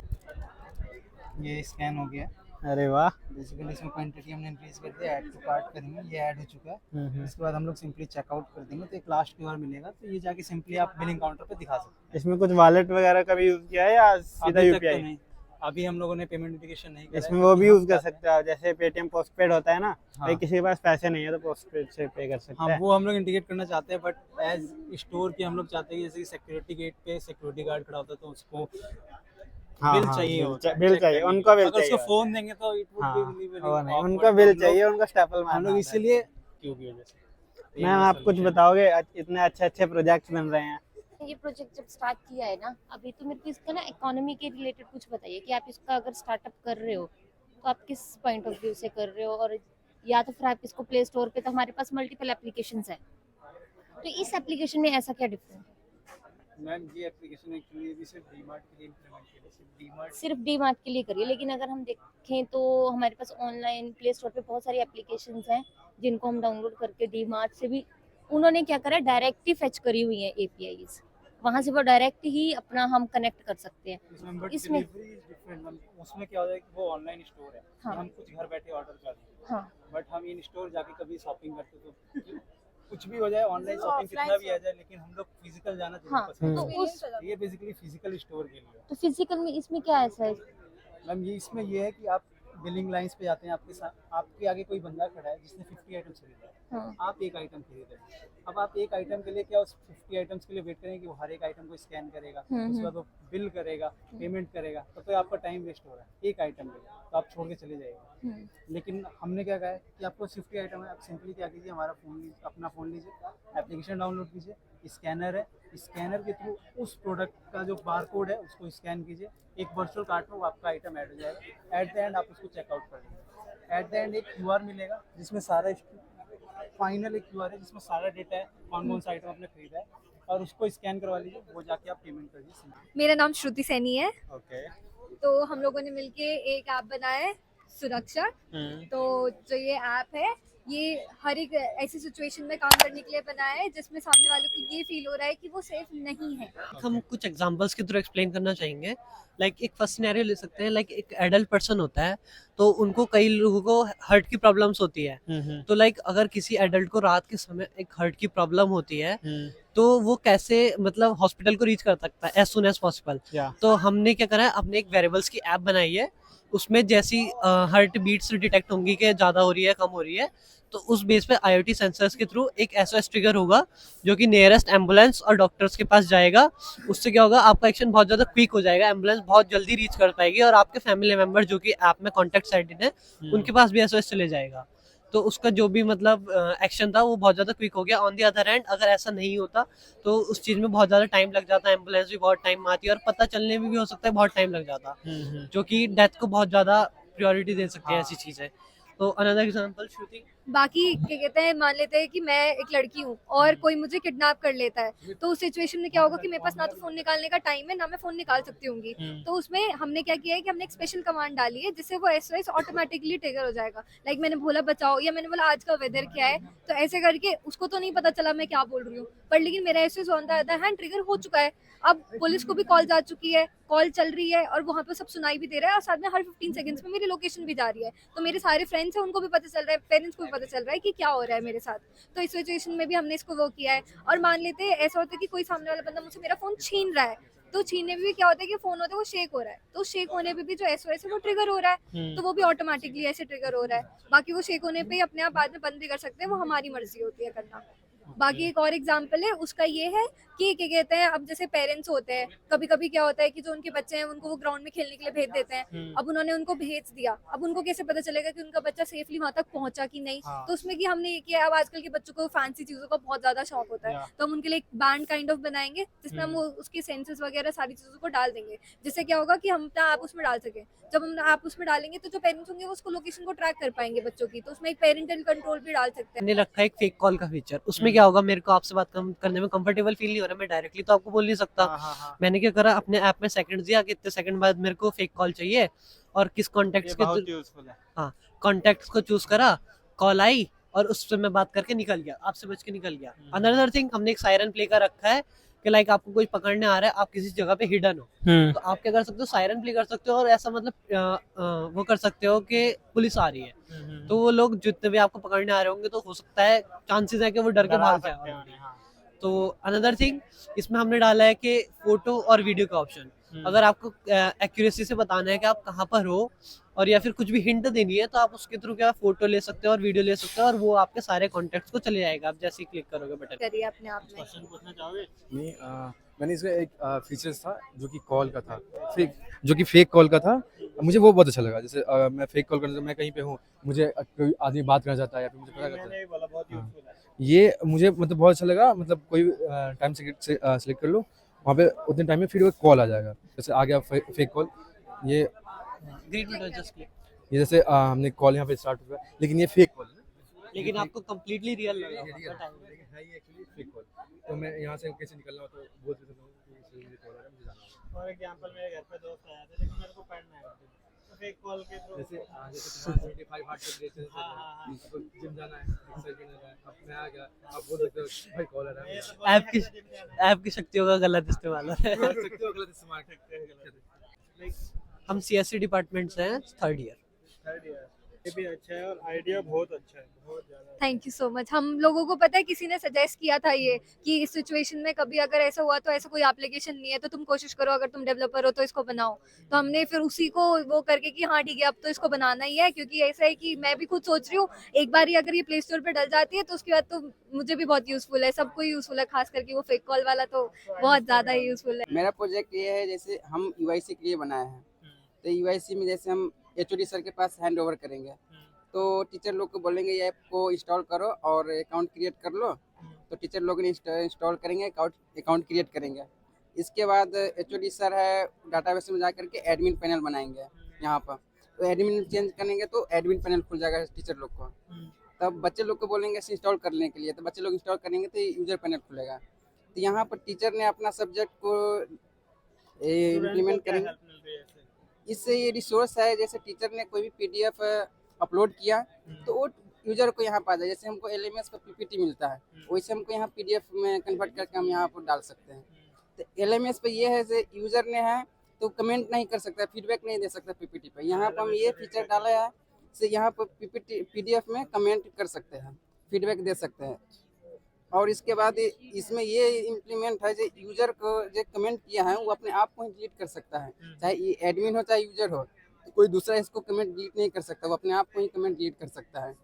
ये स्कैन हो गया। अरे वाह। बेसिकली इसमें क्वांटिटी हमने इंक्रीज कर दिया, ऐड टू कार्ट करेंगे, ये ऐड हो चुका है। इसके बाद हम लोग सिंपली चेकआउट कर देंगे, तो एक लास्ट QR मिलेगा, तो ये जाके सिंपली आप बिलिंग काउंटर पे दिखा सकते हैं। इसमें कुछ वॉलेट वगैरह का भी यूज किया है या सीधा अभी तक तो यूपीआई? नहीं, अभी हम लोगों ने पेमेंट नोटिफिकेशन नहीं किया है, इसमें वो भी क्योंकि हम यूज कर चाहते हैं- सकते हो, जैसे पेटीएम पोस्टपेड होता है ना, हाँ। भाई किसी के पास पैसे नहीं है तो पोस्टपेड से पे कर सकते हाँ, हैं। वो हम लोग इंटीग्रेट करना चाहते हैं, बट एज स्टोर के हम लोग चाहते हैं कि जैसे सिक्योरिटी गेट पे सिक्योरिटी गार्ड खड़ा होता है तो उसको हाँ, बिल हाँ, चाहिए बिल होता है, बिल check चाहिए, करने उनको के लिए। बिल अगर उसको चाहिए। फोन देंगे तो इट वुड हाँ, बी वो नहीं, उनका बिल चाहिए, उनका स्टेपल हम मारना लोग होता है। इसीलिए क्यों की वजह से। मैम आप कुछ बताओगे, इतने अच्छे अच्छे प्रोजेक्ट्स बन रहे हैं। ये प्रोजेक्ट जब स्टार्ट किया है ना अभी, तो मेरे को इसका ना इकोनॉमी के रिलेटेड कुछ बताइए कि आप इसका अगर स्टार्टअप कर रहे हो तो आप किस पॉइंट ऑफ व्यू से कर रहे हो, और या तो फिर आप इसको प्ले स्टोर पे, तो हमारे पास मल्टीपल एप्लीकेशंस है, तो इस एप्लीकेशन में ऐसा क्या डिफरेंस है? मैम ये एप्लीकेशन एक्चुअली अभी सिर्फ डीमार्ट के लिए इंप्लीमेंट किया है, सिर्फ डीमार्ट के लिए करिए, लेकिन अगर हम देखें तो हमारे पास ऑनलाइन प्ले स्टोर पे बहुत सारी एप्लीकेशंस हैं जिनको हम डाउनलोड करके डीमार्ट से भी, उन्होंने क्या करा, डायरेक्ट ही फेच करी हुई है APIs, वहाँ से वो डायरेक्ट ही अपना हम कनेक्ट कर सकते हैं। इसमें उसमें क्या होता है कि वो ऑनलाइन स्टोर है, हाँ। हम कुछ घर बैठे ऑर्डर कर दें, हाँ, बट हम इन स्टोर जाके कभी शॉपिंग करते तो कुछ भी हो जाए, ऑनलाइन शॉपिंग कितना भी आ जाए, लेकिन हम लोग फिजिकल जाना हाँ, पसंद तो करते उस हैं। ये बेसिकली फिजिकल स्टोर के लिए। तो फिजिकल में इसमें क्या ऐसा है? मैम ये इसमें ये है कि आप बिलिंग लाइंस पे जाते हैं, आपके साथ आपके आगे कोई बंदा खड़ा है जिसने 50 आइटम्स खरीदा है, हाँ। आप एक आइटम खरीद रहे हैं। अब आप एक आइटम के लिए क्या उस 50 आइटम्स के लिए वेट करेंगे कि वो हर एक आइटम को स्कैन करेगा, उसके बाद वो बिल करेगा, पेमेंट करेगा, तब तो आपका टाइम वेस्ट हो रहा है एक आइटम के लिए, तो आप छोड़ के चले जाएगा। लेकिन हमने क्या कहा है कि आपको 50 आइटम है, आप सिंपली क्या कीजिए, हमारा अपना फ़ोन लीजिए, एप्लीकेशन डाउनलोड कीजिए, स्कैनर है, स्कैनर के थ्रू उस प्रोडक्ट का जो बारकोड है उसको स्कैन कीजिए, एक वर्चुअल कार्ट में वो आपका आइटम ऐड हो जाएगा। एट द एंड आप उसको चेकआउट कर लीजिए। एट द एंड एक QR मिलेगा जिसमें सारा फाइनल एक QR है जिसमें सारा डेटा है, कौन कौन सा आइटम आपने खरीदा है, और उसको स्कैन करवा लीजिए, वो जाके आप पेमेंट कर दीजिए। मेरा नाम श्रुति सैनी है। ओके। तो हम लोगों ने मिलके एक ऐप बनाया है, सुरक्षा। तो जो ये ऐप है, ये हर एक ऐसी सिचुएशन में काम करने के लिए बनाया है जिसमें सामने वालों को ये फील हो रहा है कि वो सेफ नहीं है। हम कुछ एग्जांपल्स के थ्रू एक्सप्लेन करना चाहेंगे। लाइक एक फर्स्ट सिनेरियो ले सकते हैं, लाइक एक एडल्ट पर्सन होता है तो उनको कई लोगों को हार्ट की प्रॉब्लम्स होती है, तो लाइक अगर किसी एडल्ट को रात के समय एक हार्ट की प्रॉब्लम होती है तो वो कैसे मतलब हॉस्पिटल को रीच कर सकता है एज सुन एज पॉसिबल। तो हमने क्या करा है, अपने एक वेरिएबल्स की ऐप बनाई है, उसमें जैसी हार्ट बीट्स डिटेक्ट होंगी कि ज़्यादा हो रही है कम हो रही है, तो उस बेस पे IoT सेंसर्स के थ्रू एक SOS ट्रिगर होगा जो कि नियरेस्ट एम्बुलेंस और डॉक्टर्स के पास जाएगा। उससे क्या होगा, आपका एक्शन बहुत ज़्यादा क्विक हो जाएगा, एम्बुलेंस बहुत जल्दी रीच कर पाएगी और आपके फैमिली मेम्बर जो कि ऐप में कॉन्टैक्ट साइटेड है उनके पास भी SOS चले जाएगा। तो उसका जो भी मतलब एक्शन था वो बहुत ज़्यादा क्विक हो गया। ऑन द अदर हैंड अगर ऐसा नहीं होता तो उस चीज़ में बहुत ज़्यादा टाइम लग जाता, एम्बुलेंस भी बहुत टाइम आती है और पता चलने में भी हो सकता है बहुत टाइम लग जाता, जो कि डेथ को बहुत ज़्यादा प्रायोरिटी दे सकते हैं ऐसी चीज़ें। तो अनदर एग्जांपल श्रुति, बाकी क्या कहते हैं, मान लेते हैं कि मैं एक लड़की हूँ और कोई मुझे किडनैप कर लेता है, तो उस सिचुएशन में क्या होगा कि मेरे पास ना तो फोन निकालने का टाइम है, ना मैं फोन निकाल सकती हूँगी। तो उसमें हमने क्या किया है कि हमने एक स्पेशल कमांड डाली है जिससे वो एसओएस ऑटोमेटिकली ट्रिगर हो जाएगा। लाइक मैंने बोला बचाओ, या मैंने बोला आज का वेदर क्या है, तो ऐसे करके उसको तो नहीं पता चला मैं क्या बोल रही हूँ, पर लेकिन मेरा SOS on the other hand trigger हो चुका है। अब पुलिस को भी कॉल जा चुकी है, कॉल चल रही है और वहाँ पे सब सुनाई भी दे रहा है, और साथ में हर 15 सेकंड्स में मेरी लोकेशन भी जा रही है। तो मेरे सारे फ्रेंड्स हैं, उनको भी पता चल रहा है, पेरेंट्स को भी पता चल रहा है कि क्या हो रहा है मेरे साथ। तो इस सिचुएशन में भी हमने इसको वो किया है। और मान लेते हैं ऐसा होता है कि कोई सामने वाला बंदा मुझसे मेरा फोन छीन रहा है, तो छीनने में भी क्या होता है कि फोन होता है वो शेक हो रहा है, तो शेक होने पे भी जो एसओएस है वो ट्रिगर हो रहा है, तो वो भी ऑटोमेटिकली ऐसे ट्रिगर हो रहा है। बाकी वो शेक होने पे ही अपने आप बाद में बंद भी कर सकते हैं, वो हमारी मर्जी होती है करना। बाकी एक और एग्जांपल है उसका, ये है कि क्या कहते हैं, अब जैसे पेरेंट्स होते हैं, कभी कभी क्या होता है कि जो उनके बच्चे हैं उनको वो ग्राउंड में खेलने के लिए भेज देते हैं। अब उन्होंने उनको भेज दिया, अब उनको कैसे पता चलेगा कि उनका बच्चा सेफली वहां तक पहुंचा कि नहीं। तो उसमें कि हमने ये किया, अब आजकल के बच्चों को फैंसी चीजों का बहुत ज्यादा शौक होता है, तो हम उनके लिए एक बैंड काइंड ऑफ बनाएंगे जिसमें हम उसके सेंसेस वगैरह सारी चीजों को डाल देंगे, जिससे क्या होगा कि हम अपना ऐप उसमें डाल सके। जब हम ऐप उसमें डालेंगे तो जो पेरेंट्स होंगे वो उसको लोकेशन को ट्रैक कर पाएंगे बच्चों की, तो उसमें एक पेरेंटल कंट्रोल भी डाल सकते हैं। मैंने रखा है एक फेक कॉल का फीचर। उसमें क्या होगा, मेरे को आपसे बात करने में कंफर्टेबल फील नहीं हो रहा, मैं डायरेक्टली तो आपको बोल नहीं सकता। मैंने क्या करा, अपने ऐप में सेकंड दिया कि इतने सेकंड बाद मेरे को फेक कॉल चाहिए, और किस कॉन्टेक्ट्स के, हाँ कॉन्टेक्ट्स को चूज करा, कॉल आई और उससे मैं बात करके निकल गया, आपसे बच के निकल गया। अनदर थिंग, हमने एक सायरन प्ले का रखा है कि लाइक आपको कोई पकड़ने आ रहा है, आप किसी जगह पे हिडन हो, तो आप क्या कर सकते हो, सायरन प्ले कर सकते हो और ऐसा मतलब वो कर सकते हो कि पुलिस आ रही है, तो वो लोग जितने भी आपको पकड़ने आ रहे होंगे तो हो सकता है चांसेस है कि वो डर के भाग जाए। तो अनदर थिंग, इसमें हमने डाला है कि फोटो और वीडियो का ऑप्शन, अगर आपको एक्यूरेसी से बताना है कि आप कहाँ पर हो और या फिर कुछ भी हिंट देनी है, तो आप उसके थ्रू क्या फोटो ले सकते हो और वीडियो ले सकते हो, और वो आपके सारे कॉन्टेक्ट्स को चले जाएगा आप जैसे ही क्लिक करोगे बटन। करिए अपने आप में। क्वेश्चन पूछना चाहोगे? नहीं, मैंने इसमें एक फीचर्स था जो कि कॉल का था, फेक कॉल का था, मुझे वो बहुत अच्छा लगा। जैसे मैं फेक कॉल करने, मैं कहीं पे हूँ, मुझे कोई आदमी बात करना चाहता है या फिर मुझे पता करता है, ये मुझे मतलब बहुत अच्छा लगा। मतलब कोई टाइम सेलेक्ट कर लो, वहाँ पे उतने टाइम में फिर वो कॉल आ जाएगा। जैसे आ गया फेक कॉल, ये जैसे हमने कॉल यहाँ पे स्टार्ट हुआ, लेकिन ये फेक कॉल है, लेकिन आपको कंप्लीटली रियल लगा, लेकिन है ये एक्चुअली फेक कॉल। तो मैं यहाँ से कैसे निकलना हो तो बोल देता हूँ कि मुझे कॉल आ रहा है, मुझे जाना है। फॉर एग्जांपल मेरे घर पे दोस्त आया था लेकिन मेरे को पढ़ना है, तो फेक कॉल के थ्रू जैसे 75 हार्ट रेट है, तो जिम जाना है, एक्सरसाइज करना है, अब मैं आ गया, आप बोल सकते हो भाई कॉल आ रहा है। ऐप की शक्तियों का गलत इस्तेमाल है। शक्तियों का गलत इस्तेमाल। हम सीएससी डिपार्टमेंट से हैं, थर्ड ईयर। ये भी अच्छा है और आइडिया बहुत अच्छा है, बहुत ज्यादा। Thank you so much. हम लोगों को पता है किसी ने सजेस्ट किया था ये कि इस सिचुएशन में कभी अगर ऐसा हुआ तो ऐसा कोई एप्लीकेशन नहीं है तो तुम कोशिश करो, अगर तुम डेवलपर हो तो इसको बनाओ। तो हमने फिर उसी को वो करके कि हाँ ठीक है अब तो इसको बनाना ही है, क्योंकि ऐसा है कि मैं भी खुद सोच रही हूँ एक बार ही अगर ये प्ले स्टोर पे डल जाती है तो उसके बाद तो मुझे भी बहुत यूजफुल है, सबको यूजफुल है, खास करके वो फेक कॉल वाला तो बहुत ज्यादा यूजफुल है। मेरा प्रोजेक्ट ये है, जैसे हम यूआईसी के लिए बनाया है, तो यूआईसी में जैसे हम एचओडी सर के पास हैंड ओवर करेंगे तो टीचर लोग को बोलेंगे ये ऐप को इंस्टॉल करो और अकाउंट क्रिएट कर लो, तो टीचर लोग ने इंस्टॉल करेंगे, अकाउंट क्रिएट करेंगे। इसके बाद एचओडी सर है डाटाबेस में जा करके एडमिन पैनल बनाएंगे यहाँ पर, तो एडमिन चेंज करेंगे तो एडमिन पैनल खुल जाएगा टीचर लोग को। तब बच्चे लोग को बोलेंगे इसे इंस्टॉल करने के लिए, तो बच्चे लोग इंस्टॉल करेंगे तो यूजर पैनल खुलेगा। तो यहाँ पर टीचर ने अपना सब्जेक्ट को इम्प्लीमेंट करेंगे। इससे ये रिसोर्स है, जैसे टीचर ने कोई भी पीडीएफ अपलोड किया तो वो यूजर को यहाँ पा जाए। जैसे हमको एलएमएस का पीपीटी मिलता है, वैसे हमको यहाँ पीडीएफ में कन्वर्ट करके हम यहाँ पर डाल सकते हैं। तो एलएमएस पे ये है, जैसे यूजर ने है तो कमेंट नहीं कर सकता, फीडबैक नहीं दे सकता पीपीटी पे। यहाँ पर हम ये फीचर डाला है, से यहाँ पर पीपीटी पीडीएफ में कमेंट कर सकते हैं, फीडबैक दे सकते हैं। और इसके बाद इसमें ये इम्प्लीमेंट है, जो यूजर को जो कमेंट किया है वो अपने आप को ही डिलीट कर सकता है, चाहे ये एडमिन हो चाहे यूजर हो, कोई दूसरा इसको कमेंट डिलीट नहीं कर सकता, वो अपने आप को ही कमेंट डिलीट कर सकता है।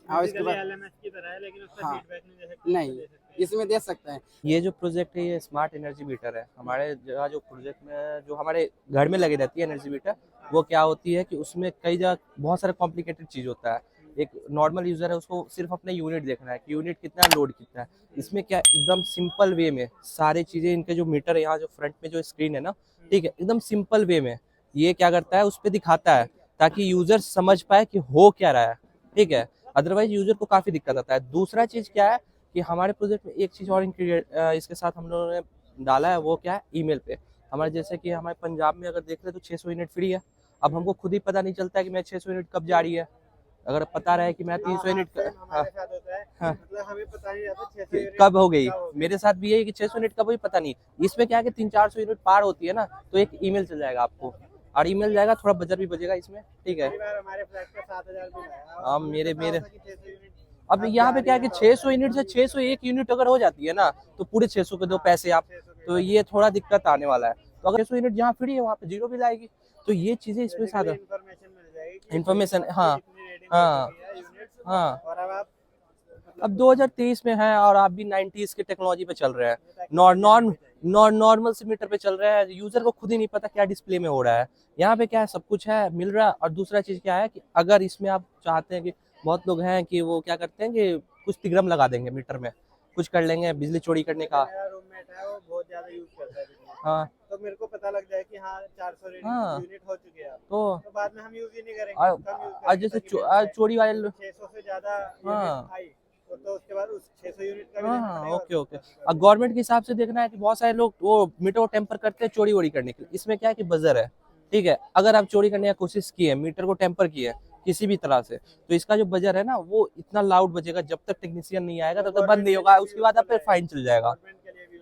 और इसके बाद एलएमएस की तरह है लेकिन उसका हाँ, फीडबैक नहीं दे सकते, नहीं इसमें दे सकता है। ये जो प्रोजेक्ट है ये स्मार्ट एनर्जी मीटर है। हमारे जो प्रोजेक्ट में जो हमारे घर में लगी रहती है एनर्जी मीटर, वो क्या होती है कि उसमें कई जगह बहुत सारे कॉम्प्लिकेटेड चीज़ होता है, एक नॉर्मल यूज़र है उसको सिर्फ अपना यूनिट देखना है कि यूनिट कितना है, लोड कितना है। इसमें क्या एकदम सिंपल वे में सारी चीज़ें, इनके जो मीटर है यहाँ जो फ्रंट में जो स्क्रीन है ना, ठीक है, एकदम सिंपल वे में ये क्या करता है उस पर दिखाता है ताकि यूज़र समझ पाए कि हो क्या रहा है, ठीक है। अदरवाइज यूज़र को काफ़ी दिक्कत आता है। दूसरा चीज़ क्या है कि हमारे प्रोजेक्ट में एक चीज़ और इसके साथ हम लोगों ने डाला है, वो क्या है, ईमेल पे। हमारे जैसे कि हमारे पंजाब में अगर देख रहे तो 600 यूनिट फ्री है। अब हमको खुद ही पता नहीं चलता है कि मैं 600 यूनिट कब जा रही है। अगर पता रहे कि मैं 300 यूनिट कब हो गई, मेरे साथ भी यही कि 600 यूनिट कब हुई पता नहीं। इसमें क्या है कि 300-400 यूनिट पार होती है ना, तो एक ईमेल चल जाएगा आपको, और ईमेल जाएगा, थोड़ा बजट भी बचेगा इसमें, ठीक है। मेरे अब यहाँ पे क्या है कि 600 यूनिट से 601 यूनिट अगर हो जाती है ना, तो पूरे 600 के दो पैसे आप, तो ये थोड़ा दिक्कत आने वाला है। तो अगर 600 यूनिट जहाँ फ्री है वहाँ पे 0 बिल आएगी, तो ये चीजें इसमें साथ इन्फॉर्मेशन। हाँ हाँ हाँ। अब 2023 में है और आप भी 90s के टेक्नोलॉजी पे चल रहे हैं, नॉर्मल से मीटर पे चल रहे हैं। यूजर को खुद ही नहीं पता क्या डिस्प्ले में हो रहा है। यहाँ पे क्या है, सब कुछ है, मिल रहा है। और दूसरा चीज क्या है कि अगर इसमें आप चाहते हैं कि बहुत लोग हैं कि वो क्या करते हैं कि कुछ तिग्रम लगा देंगे मीटर में, कुछ कर लेंगे बिजली चोरी करने का। रूममेट है वो बहुत ज्यादा यूज करता है बिजली। हाँ, तो मेरे को पता लग जाए कि हाँ 400 हाँ, यूनिट हो चुके हैं, तो बाद में हम यूज ही नहीं करेंगे, कम यूज और जैसे चोरी वाले लोग, 600 से ज्यादा हाँ, यूनिट आई तो उसके बाद उस 600 यूनिट का भी हाँ देना हाँ, पड़ेगा। Okay okay. अब गवर्नमेंट के हिसाब से देखना है कि बहुत सारे लोग वो मीटर को टेम्पर करते हैं चोरी वोरी करने के लिए। इसमें क्या है कि बजर है, ठीक है। अगर आप चोरी करने की कोशिश की है, मीटर को टेम्पर किया है किसी भी तरह से, तो इसका जो बजर है ना वो इतना लाउड बजेगा, जब तक टेक्नीशियन नहीं आएगा तब तक बंद नहीं होगा। उसके बाद आप फिर फाइन चल जाएगा।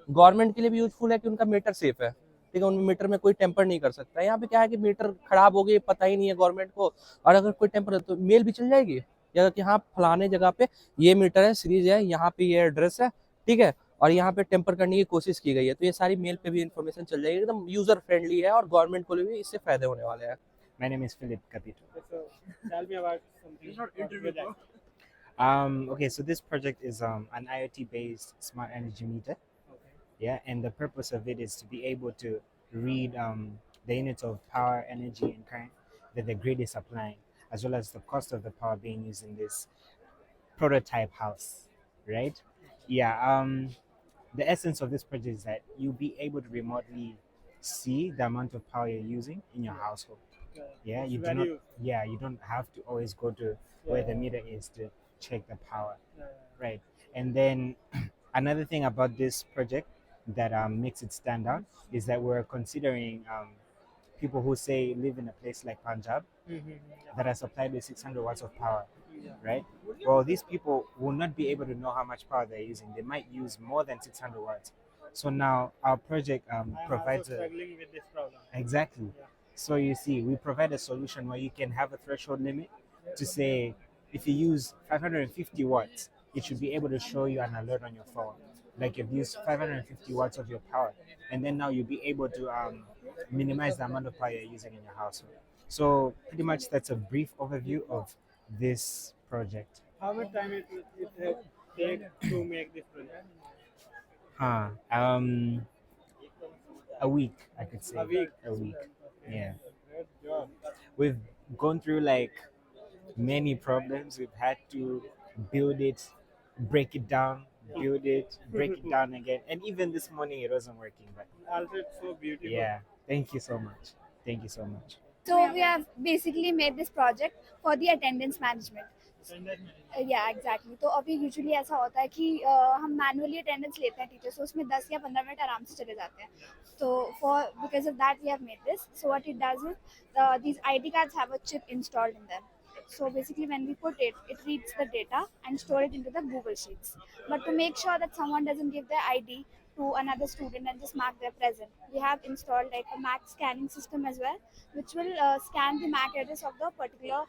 गवर्नमेंट के लिए भी यूजफुल है कि उनका मीटर सेफ है, ठीक है, उन मीटर में कोई टेम्पर नहीं कर सकता। यहाँ पे क्या है कि मीटर खराब हो गई, पता ही नहीं है गवर्नमेंट को, और अगर कोई टेम्पर तो मेल भी चल जाएगी या कि हाँ फलाने जगह पे ये मीटर है, सीरीज है, यहाँ पे ये एड्रेस है, ठीक है, और यहाँ पे टेम्पर करने की कोशिश की गई है, तो ये सारी मेल पे भी इन्फॉर्मेशन चल जाएगी। एकदम यूजर फ्रेंडली है और गवर्नमेंट को भी इससे फायदे होने वाले हैं। My name is Philip Capito. So tell me about something. Okay, so this project is an IoT-based smart energy meter. Okay. Yeah, and the purpose of it is to be able to read the units of power, energy, and current that the grid is supplying, as well as the cost of the power being used in this prototype house, right? Yeah. The essence of this project is that you'll be able to remotely see the amount of power you're using in your household. Yeah, you do not. Yeah, you don't have to always go to where the meter is to check the power, right? And then another thing about this project that makes it stand out is that we're considering people who say live in a place like Punjab that are supplied with 600 watts of power, right? Well, these people will not be able to know how much power they're using. They might use more than 600 watts. So now our project provides I'm also struggling with this problem. Exactly. So you see, we provide a solution where you can have a threshold limit to say if you use 550 watts, it should be able to show you an alert on your phone. Like you've used 550 watts of your power, and then now you'll be able to minimize the amount of power you're using in your household. So pretty much that's a brief overview of this project. How much time it take to make this project? A week, I could say. A week. A week. Yeah. Good job. We've gone through like many problems. We've had to build it, break it down, build it, break it down again. And even this morning it wasn't working. But Also, it's so beautiful. yeah, thank you so much. Thank you so much. So we have basically made this project for the attendance management. या exactly तो अभी usually ऐसा होता है कि हम manually attendance लेते हैं टीचर्स, तो उसमें 10 या 15 मिनट आराम से चले जाते हैं. तो for because of that we have made this. So what it does is these ID cards have a chip installed in them. So basically when we put it, it reads the data and store it into the Google Sheets. But to make sure that someone doesn't give their ID to another student and just mark their present, we have installed like a MAC scanning system as well, which will scan the MAC address of the particular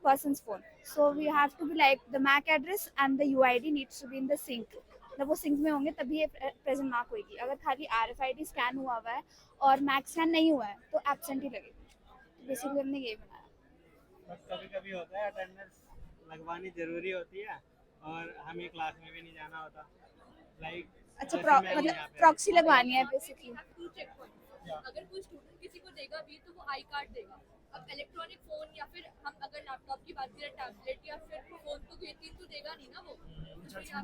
person's phone. So we have to be like the MAC address and the UID needs to be in the sync. जब वो sink में होंगे तभी ये present mark होगी. अगर खाली RFID scan हुआ हुआ है और मैक स्कैन नहीं हुआ है तो एब्सेंट ही लगेगी. बेसिकली हमने ये बनाया. बट कभी-कभी होता है अटेंडेंस लगवानी जरूरी होती है और हमें क्लास में भी नहीं जाना होता. लाइक अच्छा मतलब प्रॉक्सी लगवानी है बेसिकली. अगर कोई स्टूडेंट किसी को देगा भी तो वो आई कार्ड देगा. अब इलेक्ट्रॉनिक फोन या फिर हम अगर लैपटॉप की बात करें, टैबलेट या फिर फोन तो ये तो देगा नहीं ना वो।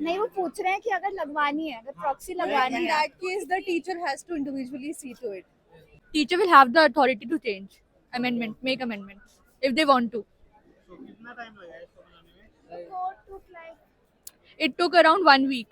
नहीं, वो पूछ रहे हैं कि अगर लगवानी है, अगर प्रॉक्सी लगवानी है, In that case, the teacher has to individually see to it. Teacher will have the authority to change, make amendments if they want to. कितना टाइम लगा इसको बनाने में? It took around 1 week.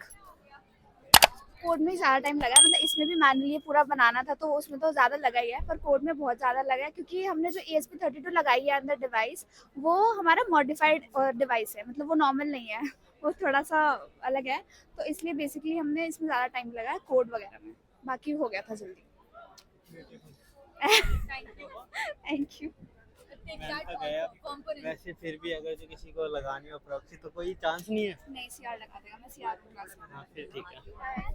Code में ज़्यादा time लगा, मतलब इसमें भी मैनुअली पूरा बनाना था तो उसमें तो ज़्यादा लगा ही है, पर कोड में बहुत ज़्यादा लगा है क्योंकि हमने जो ESP32 लगाई है अंदर डिवाइस, वो हमारा मॉडिफाइड डिवाइस है, मतलब वो नॉर्मल नहीं है, वो थोड़ा सा अलग है, तो इसलिए बेसिकली हमने इसमें ज़्यादा टाइम लगा है कोड वगैरह में, बाकी हो गया था जल्दी। Thank you. वैसे फिर भी अगर जो किसी को लगानी हो प्रॉक्सी तो कोई चांस नहीं है? नहीं, CR लगा देगा, मैं CR को क्लास में। हाँ फिर ठीक है।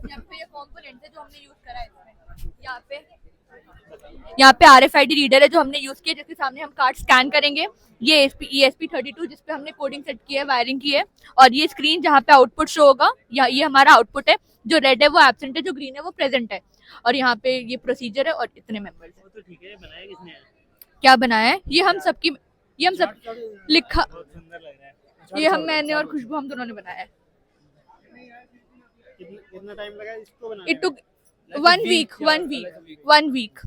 यहाँ पे ये कंपोनेंट है जो हमने यूज करा है इसमें। यहाँ पे RFID रीडर है जो हमने यूज किया, जिसके सामने हम कार्ड स्कैन करेंगे। ये ESP32 जिसपे हमने कोडिंग सेट की है, वायरिंग की है, और ये स्क्रीन जहाँ पे आउटपुट शो होगा, ये हमारा आउटपुट है, जो रेड है वो एब्सेंट है, जो ग्रीन है वो प्रेजेंट है, और यहाँ पे ये प्रोसीजर है और इतने मेंबर्स हैं। तो ठीक है, बनाया किसने है? क्या बनाया है? ये हम सब लिखा, सुंदर लग रहा है। ये मैंने और खुशबू हम दोनों ने बनाया है। कितना टाइम लगा इसको बनाने में? It took 1 week.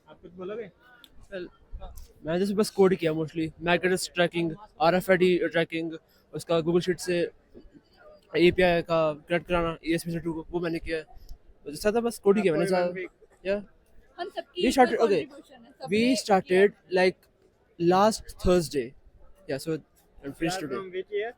आप कुछ बोलोगे? मैंने जैसे बस कोड किया mostly, MAC address tracking, RFID tracking, उसका गूगल शीट से API का कनेक्ट कराना ESP32 को, वो मैंने किया। जैसा था बस कोड ही किया मैंने ज़्यादा। या हम सबकी we started like last Thursday. Yeah, so I'm finished today. From which year?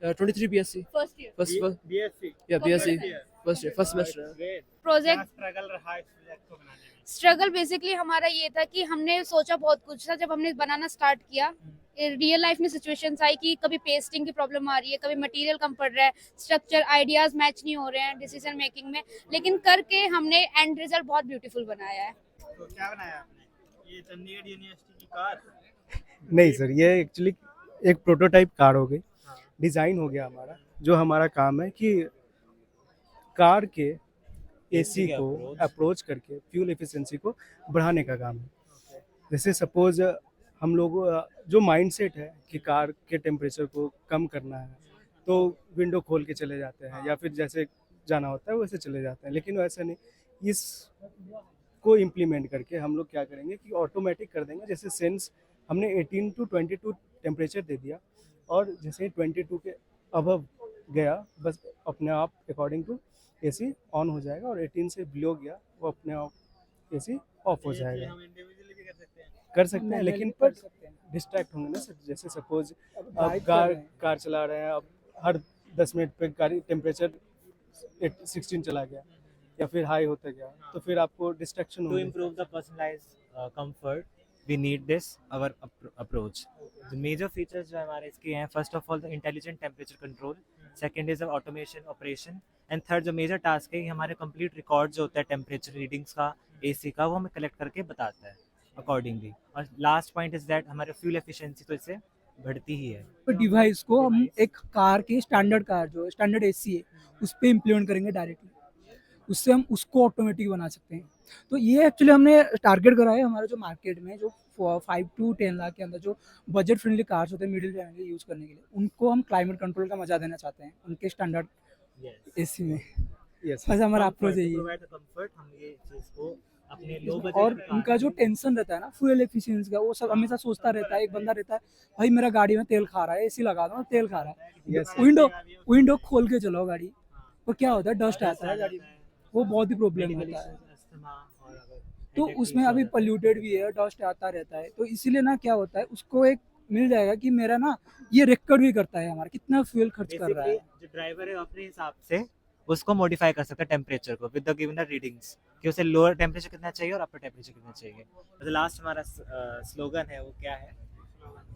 23 BSc. First year. BSc. Yeah, BSc. year. First year, first semester. Great. Project struggle रहा है इस प्रोजेक्ट को बनाने में? स्ट्रगल बेसिकली हमारा ये था कि हमने सोचा बहुत कुछ था जब हमने बनाना स्टार्ट किया। रियल लाइफ में सिचुएशंस आई कि कभी पेस्टिंग की प्रॉब्लम आ रही है, कभी मटेरियल कम पड़ रहा है, स्ट्रक्चर आइडियाज मैच नहीं हो रहे हैं डिसीजन मेकिंग में, लेकिन करके हमने एंड रिजल्ट बहुत ब्यूटीफुल बनाया है। तो क्या बनाया आपने? ये चंडीगढ़ यूनिवर्सिटी की कार? नहीं सर, ये एक्चुअली एक प्रोटोटाइप कार हो गई, डिज़ाइन हो गया हमारा। जो हमारा काम है कि कार के AC को अप्रोच करके फ्यूल एफिशिएंसी को बढ़ाने का काम है। जैसे सपोज हम लोग जो माइंडसेट है कि कार के टेम्परेचर को कम करना है तो विंडो खोल के चले जाते हैं, या फिर जैसे जाना होता है वैसे चले जाते हैं, लेकिन वैसा नहीं। इस को इम्प्लीमेंट करके हम लोग क्या करेंगे कि ऑटोमेटिक कर देंगे। जैसे सेंस हमने 18 to 22 टेम्परेचर दे दिया, और जैसे 22 के अबव गया बस अपने आप अकॉर्डिंग टू AC ऑन हो जाएगा, और 18 से बिलो गया वो अपने आप AC ऑफ हो जाएगा। हम इंडिविजुअली भी कर सकते हैं, लेकिन पर डिस्ट्रैक्ट होंगे ना सर। जैसे सपोज आप कार चला रहे हैं, अब हर 10 मिनट पे कार टेम्परेचर 16 चला गया या फिर हाई होता गया, तो फिर आपको डिस्ट्रैक्शन To To होगी। improve the personalized comfort, we need this our approach. The major features जो हमारे इसके हैं, first of all the intelligent temperature control, second is the automation operation, and third जो major task है, ये हमारे complete record जो होता है temperature readings का, AC का, वो हमें collect करके बताता है accordingly. और last point is that हमारे fuel efficiency तो इससे बढ़ती ही है। तो डिवाइस को हम एक कार के स्टैंडर्ड कार जो स्टैंडर्ड AC है उस पर इम्प्लीमेंट करेंगे डायरेक्टली, उससे हम उसको ऑटोमेटिक बना सकते हैं। तो ये एक्चुअली हमने टारगेट करा है हमारे जो मार्केट में जो 5 to 10 लाख के अंदर जो बजट फ्रेंडली कार्स होते हैं मिडिल फैमिली यूज़ करने के लिए, उनको हम क्लाइमेट कंट्रोल का मजा देना चाहते हैं उनके स्टैंडर्ड AC में। बस हमारा अप्रोच है ये। कंफर्ट हम ये चीज़ को अपने लो और उनका जो टेंशन रहता है ना फ्यूल एफिशिएंसी का, वो सब हमेशा सोचता रहता है। एक बंदा रहता है भाई मेरा गाड़ी में तेल खा रहा है, AC लगा दो तेल खा रहा है, विंडो खोल के चलाओ गाड़ी, तो क्या होता है डस्ट आता है गाड़ी में, वो बहुत ही प्रॉब्लम होता है। तो उसमें अभी पोल्यूटेड भी है, डस्ट आता रहता है, तो इसीलिए ना क्या होता है उसको एक मिल जाएगा कि मेरा ना ये रिकॉर्ड भी करता है हमारा कितना फ्यूल खर्च कर रहा है। जो ड्राइवर है अपने हिसाब से उसको मॉडिफाई कर सकता है टेम्परेचर को विद द गिवन रीडिंग्स, कि उसे लोअर टेम्परेचर कितना चाहिए और अपर टेम्परेचर कितना चाहिए। तो लास्ट हमारा स्लोगन है वो क्या है?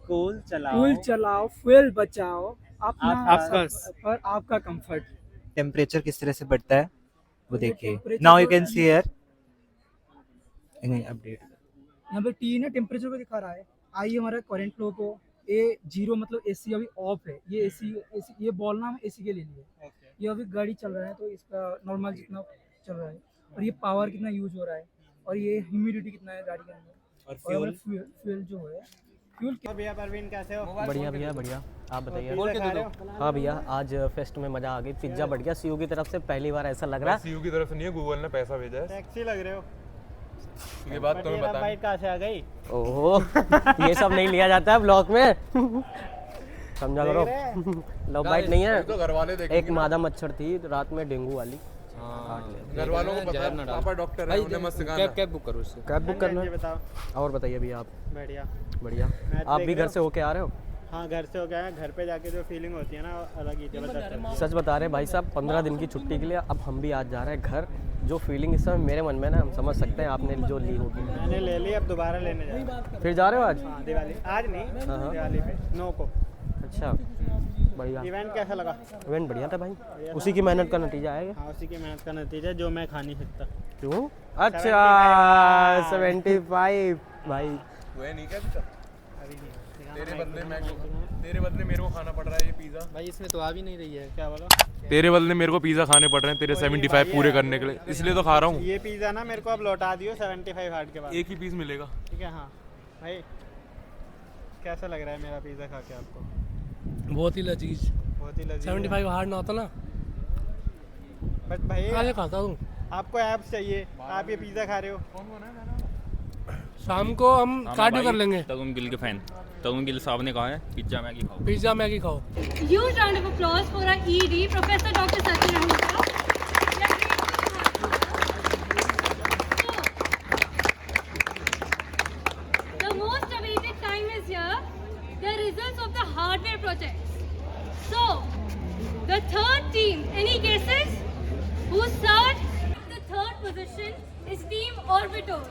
कूल चलाओ फ्यूल बचाओ आपका और आपका कंफर्ट। टेम्परेचर किस तरह से बढ़ता है वो देखिए। Now you can see here update. यहाँ पे T ने टेम्परेचर को दिखा रहा है। आई हमारा करंट फ्लो को A0 मतलब AC अभी ऑफ है, ये AC ये बॉल ना हम AC के लिए लिए। ये अभी गाड़ी चल रहा है तो इसका नॉर्मल जितना चल रहा है, और ये पावर कितना यूज हो रहा है, और ये ह्यूमिडिटी कितना है गाड़ी के अंदर। और और फ्यूल फ्यूल जो है फ्यूल भैया परवीन कैसे हो? बढ़िया भैया बढ़िया, आप बताइए। बोल के दे दो। हाँ भैया, आज फेस्ट में मज़ा आ गई, पिज्ज़ा बढ़ गया सीयू की तरफ से, पहली बार ऐसा लग रहा है। सीयू की तरफ से नहीं है, गूगल ने पैसा भेजा है। टैक्सी लग रहे हो। ये बात तुम्हें बता। बाइक कहाँ से आ गई? ओह ये सब नहीं लिया जाता है ब्लॉग में समझा करो। लव बाइट नहीं है, तो घर वाले देखेंगे एक मादा मच्छर थी रात में डेंगू वाली। घर वालों को पता है, पापा डॉक्टर है, उन्हें मत सिखाना। कैब बुक करो उससे। कैब बुक करना बताओ। और बताइए भैया आप। बढ़िया बढ़िया। आप भी घर से होके आ रहे हो? हाँ घर से हो गया है। घर पे जाके जो फीलिंग होती है ना अलग ही जबरदस्त। सच बता रहे भाई साहब, 15 दिन की छुट्टी के लिए अब हम भी आज जा रहे हैं घर। जो फीलिंग इस समय मेरे मन में ना, हम समझ सकते हैं आपने जो ली होगी। मैंने ले ली, अब दोबारा लेने जा रहा हूं। फिर जा रहे हो आज? हाँ दिवाली, आज नहीं दिवाली पे 9 को। अच्छा बढ़िया। इवेंट कैसा लगा? इवेंट बढ़िया था भाई, उसी की मेहनत का नतीजा आएगा। हाँ उसी की मेहनत का नतीजा जो मैं खा नहीं सकता। क्यों? अच्छा 75 भाई वो नहीं क्या बेटा? तेरे बदले मेरे को खाना पड़ रहा है ये पिज्जा। भाई इसमें तो आ भी नहीं रही है। क्या बोला? तेरे बदले मेरे को पिज्जा खाने पड़ रहे हैं तेरे 75 पूरे करने के लिए, इसलिए तो खा रहा हूँ। ये पिज्जा ना मेरे को अब लौटा दियो 75 हार्ट के बाद। एक ही पीस मिलेगा। ठीक है। हाँ भाई कैसा लग रहा है मेरा पिज्जा खा के आपको? बहुत ही लजीज। बहुत ही लजीज। 75 हार्ड ना होता ना बट भाई आज खाता हूँ। आपको एप्स चाहिए, आप ये पिज्जा खा रहे हो। शाम को हम कार्डियो कर लेंगे। तगुन गिल के फैन तगुन गिल साहब ने कहा है पिज्जा मैगी खाओ। पिज्जा मैगी खाओ। Huge round of applause for our ED, Professor Dr. Sachin Ahuja. The most awaited time is here, the results of the hardware projects. So, the third team, any guesses? Who served the third position is Team Orbitors.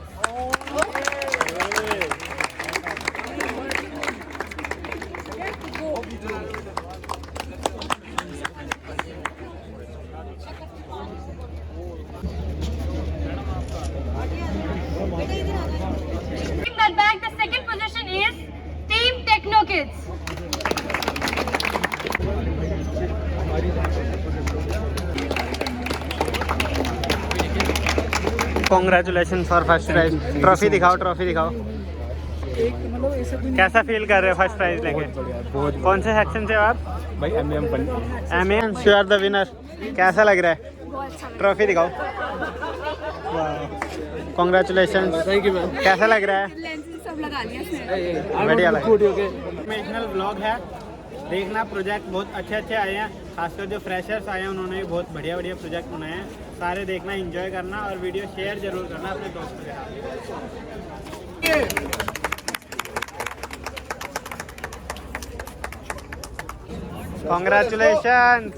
Taking that back, the second position is Team Techno Kids. Congratulations for first prize. Trophy दिखाओ, trophy दिखाओ। कैसा feel कर रहे हो first prize लेके? कौन से section से हो आप? भाई MM you are the winner. कैसा लग रहा है? ट्रॉफी दिखाओ। कॉन्ग्रेचुलेशन। Thank you ma'am. कैसा लग रहा है? सब लगा लिया। बढ़िया लग रहा है। इंफॉर्मेशनल व्लॉग है, देखना। प्रोजेक्ट बहुत अच्छे अच्छे आए हैं, खासकर जो फ्रेशर्स आए हैं उन्होंने भी बहुत बढ़िया बढ़िया प्रोजेक्ट बनाए हैं। सारे देखना, एंजॉय करना और वीडियो शेयर जरूर करना अपने दोस्तों के साथ। Congratulations!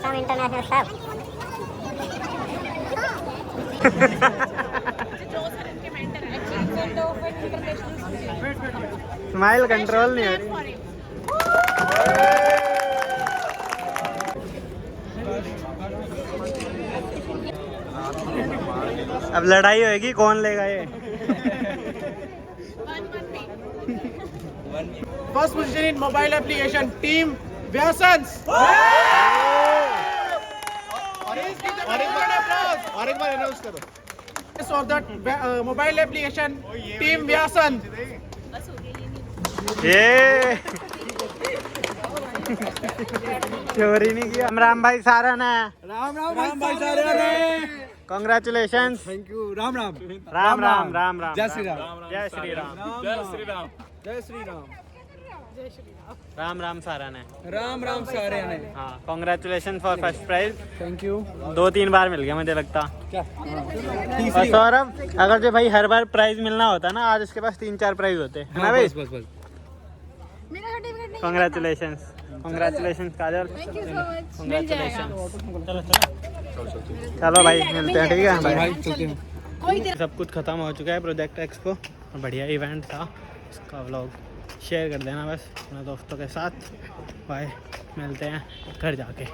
Some international stuff. Smile control नहीं हो रही। अब लड़ाई होगी कौन लेगा ये। First position in mobile application, Team Vyasans. और एक बार अनाउंस करो। For that mobile application, Team Vyasans. ये चोरी नहीं किया। राम भाई सारन है। राम भाई सारे। Congratulations. Thank you. Ram Ram. Ram Ram Ram Ram. जय श्री राम। जय श्री राम। जय श्री राम। जय श्री राम। राम राम सारन है। राम राम सारे ने। हाँ congratulation for first prize. Thank you. 2-3 बार मिल गया मुझे लगता। क्या? और सौरभ, अगर जो भाई हर बार प्राइज मिलना होता ना, आज उसके पास 3-4 प्राइज होते है ना भाई। बस बस। Congratulation. Congratulation Kajal. Thank you so much. Congratulation. चलो भाई मिलते हैं। ठीक है भाई। सब कुछ खत्म हो चुका है प्रोजेक्ट एक्सपो। बढ़िया इवेंट था, इसका व्लॉग शेयर कर देना बस अपने दोस्तों के साथ। बाय, मिलते हैं घर जाके।